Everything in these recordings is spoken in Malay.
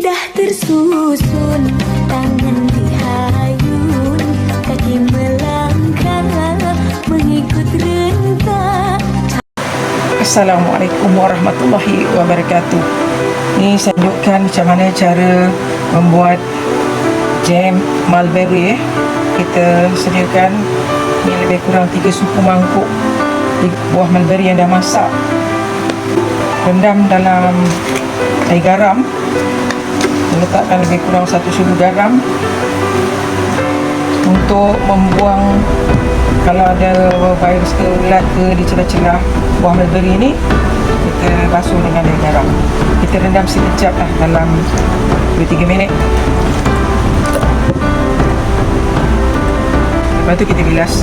Indah tersusun, tangan dihayun, kaki melangkah mengikut rentah. Assalamualaikum warahmatullahi wabarakatuh. Ni saya tunjukkan macam mana cara membuat jam mulberry. Kita sediakan ni lebih kurang 3 suku mangkuk buah mulberry yang dah masak, rendam dalam air garam, letakkan lebih kurang 1 sudu garam untuk membuang kalau ada virus ke ulat ke di celah-celah buah mulberry ni. Kita basuh dengan air garam, kita rendam sekejap lah dalam 2-3 minit. Lepas tu kita bilas.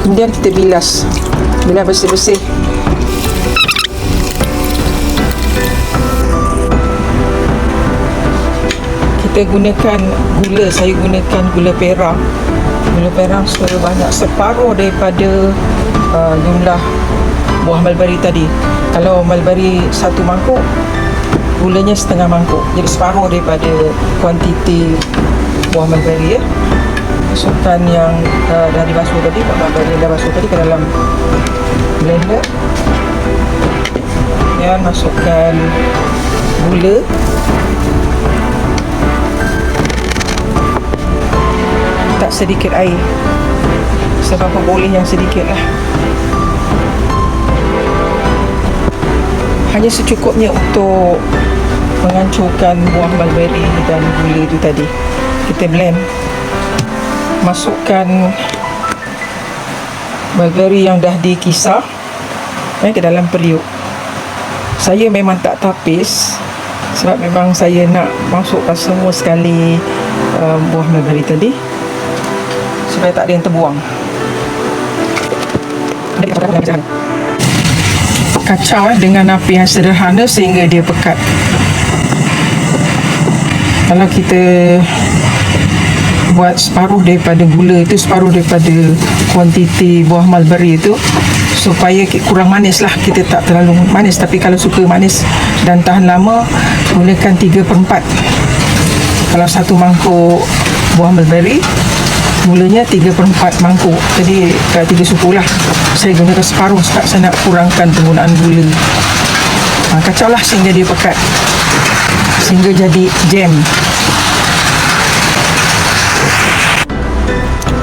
Kemudian kita bilas bersih-bersih. Kita gunakan gula, saya gunakan gula perak. Gula perak sebanyak separuh daripada jumlah buah mulberry tadi. Kalau mulberry 1 mangkuk, gulanya setengah mangkuk, jadi separuh daripada kuantiti buah mulberry ya. Masukkan yang dah dibasuh tadi, mulberry yang dah basuh tadi ke dalam blender. Dan masukkan gula, tak sedikit air, seberapa boleh yang sedikit lah, hanya secukupnya untuk menghancurkan buah mulberry dan gula itu tadi. Kita blend. Masukkan mulberry yang dah dikisar ke dalam periuk. Saya memang tak tapis sebab memang saya nak masukkan semua sekali buah mulberry tadi supaya tak ada yang terbuang. Kacau dengan api yang sederhana sehingga dia pekat. Kalau kita buat separuh daripada gula itu, separuh daripada kuantiti buah mulberry itu, supaya kurang manis lah, kita tak terlalu manis. Tapi kalau suka manis dan tahan lama, gunakan 3/4. Kalau 1 mangkuk buah mulberry, gulanya 3/4 mangkuk, jadi 3 suku lah. Saya gunakan separuh sebab saya nak kurangkan penggunaan gula. Kacau lah sehingga dia pekat, sehingga jadi jam.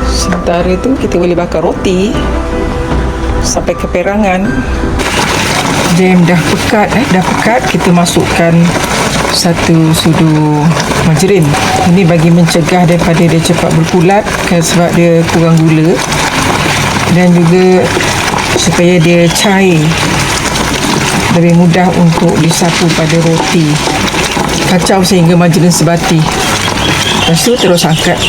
Sementara itu kita boleh bakar roti sampai keperangan. Jam dah pekat, kita masukkan 1 sudu margarin. Ini bagi mencegah daripada dia cepat berpulat sebab dia kurang gula, dan juga supaya dia cair, lebih mudah untuk disapu pada roti. Kacau sehingga margarin sebati. Lepas tu terus angkat.